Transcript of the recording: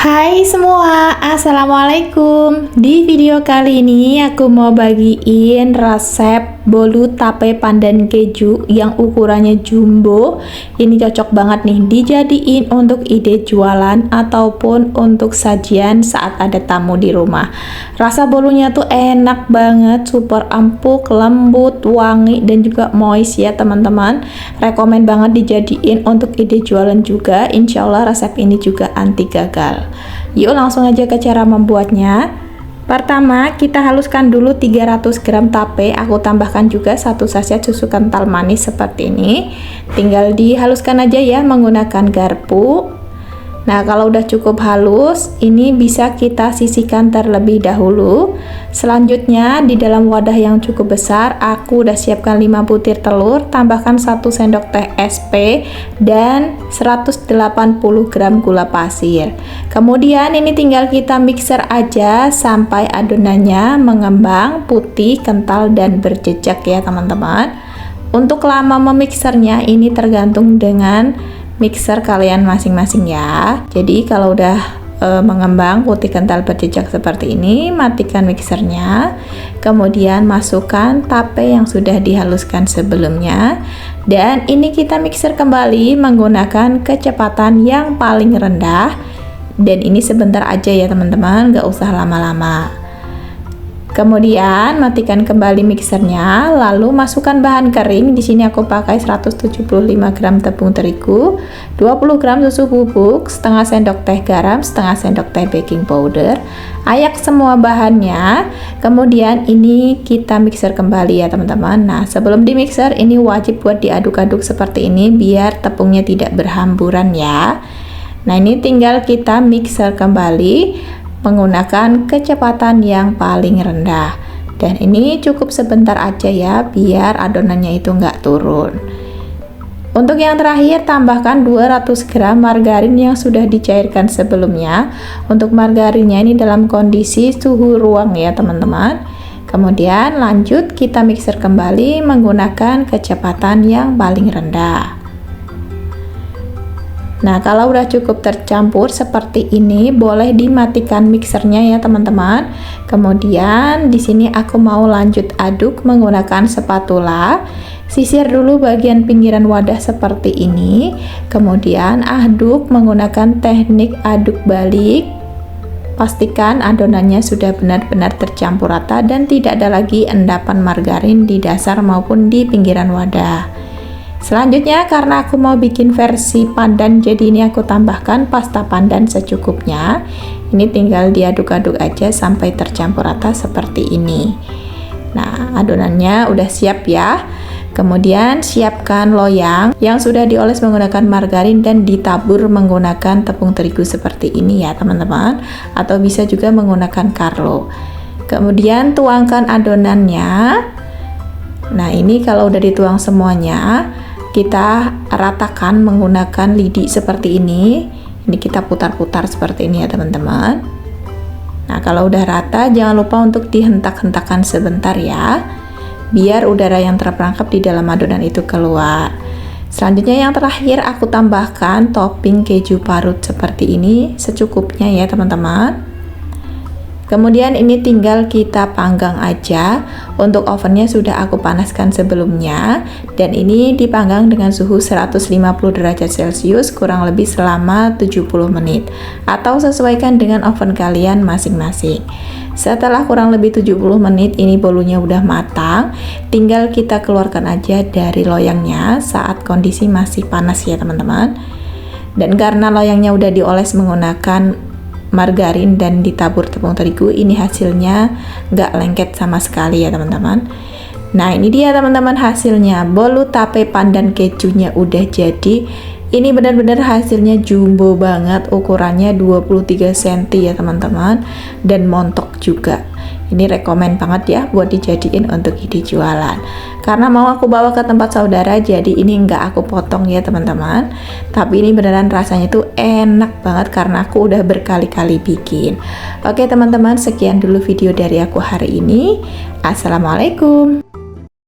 Hai semua, Assalamualaikum. Di video kali ini aku mau bagiin resep bolu tape pandan keju yang ukurannya jumbo. Ini cocok banget nih dijadiin untuk ide jualan ataupun untuk sajian saat ada tamu di rumah. Rasa bolunya tuh enak banget, super empuk, lembut, wangi, dan juga moist ya teman-teman. Rekomen banget dijadiin untuk ide jualan juga. Insya Allah resep ini juga anti gagal. Yuk langsung aja ke cara membuatnya. Pertama, kita haluskan dulu 300 gram tape. Aku tambahkan juga 1 sachet susu kental manis seperti ini. Tinggal dihaluskan aja ya menggunakan garpu. Nah, kalau udah cukup halus, ini bisa kita sisihkan terlebih dahulu. Selanjutnya, di dalam wadah yang cukup besar, aku udah siapkan 5 butir telur, tambahkan 1 sendok teh SP dan 180 gram gula pasir. Kemudian ini tinggal kita mixer aja sampai adonannya mengembang, putih, kental, dan berjejak ya teman-teman. Untuk lama memixernya ini tergantung dengan mixer kalian masing-masing ya. Jadi kalau udah mengembang, putih, kental, berjejak seperti ini, matikan mixernya. Kemudian masukkan tape yang sudah dihaluskan sebelumnya. Dan ini kita mixer kembali menggunakan kecepatan yang paling rendah. Dan ini sebentar aja ya teman-teman, gak usah lama-lama. Kemudian matikan kembali mixernya, lalu masukkan bahan kering. Di sini aku pakai 175 gram tepung terigu, 20 gram susu bubuk, setengah sendok teh garam, setengah sendok teh baking powder. Ayak semua bahannya. Kemudian ini kita mixer kembali ya teman-teman. Nah, sebelum di mixer ini wajib buat diaduk-aduk seperti ini biar tepungnya tidak berhamburan ya. Nah, ini tinggal kita mixer kembali menggunakan kecepatan yang paling rendah, dan ini cukup sebentar aja ya biar adonannya itu nggak turun. Untuk yang terakhir, tambahkan 200 gram margarin yang sudah dicairkan sebelumnya. Untuk margarinnya ini dalam kondisi suhu ruang ya teman-teman. Kemudian lanjut kita mixer kembali menggunakan kecepatan yang paling rendah. Nah, kalau udah cukup tercampur seperti ini, boleh dimatikan mixernya ya teman-teman. Kemudian di sini aku mau lanjut aduk menggunakan spatula. Sisir dulu bagian pinggiran wadah seperti ini. Kemudian aduk menggunakan teknik aduk balik. Pastikan adonannya sudah benar-benar tercampur rata dan tidak ada lagi endapan margarin di dasar maupun di pinggiran wadah. Selanjutnya, karena aku mau bikin versi pandan, jadi ini aku tambahkan pasta pandan secukupnya. Ini tinggal diaduk-aduk aja sampai tercampur rata seperti ini. Nah, adonannya udah siap ya. Kemudian siapkan loyang yang sudah dioles menggunakan margarin dan ditabur menggunakan tepung terigu seperti ini ya teman-teman, atau bisa juga menggunakan Carlo. Kemudian tuangkan adonannya. Nah, ini kalau udah dituang semuanya, kita ratakan menggunakan lidi seperti ini. Ini kita putar-putar seperti ini ya teman-teman. Nah, kalau udah rata, jangan lupa untuk dihentak-hentakan sebentar ya, biar udara yang terperangkap di dalam adonan itu keluar. Selanjutnya yang terakhir, aku tambahkan topping keju parut seperti ini secukupnya ya teman-teman. Kemudian ini tinggal kita panggang aja. Untuk ovennya sudah aku panaskan sebelumnya, dan ini dipanggang dengan suhu 150 derajat Celcius kurang lebih selama 70 menit, atau sesuaikan dengan oven kalian masing-masing. Setelah kurang lebih 70 menit ini bolunya udah matang, tinggal kita keluarkan aja dari loyangnya saat kondisi masih panas ya teman-teman. Dan karena loyangnya udah dioles menggunakan margarin dan ditabur tepung terigu, ini hasilnya nggak lengket sama sekali ya teman-teman. Nah, ini dia teman-teman hasilnya, bolu tape pandan kejunya udah jadi. Ini benar-benar hasilnya jumbo banget, ukurannya 23 cm ya teman-teman, dan montok juga. Ini rekomen banget ya buat dijadiin untuk ide jualan. Karena mau aku bawa ke tempat saudara, jadi ini nggak aku potong ya teman-teman. Tapi ini beneran rasanya tuh enak banget karena aku udah berkali-kali bikin. Oke teman-teman, sekian dulu video dari aku hari ini. Assalamualaikum.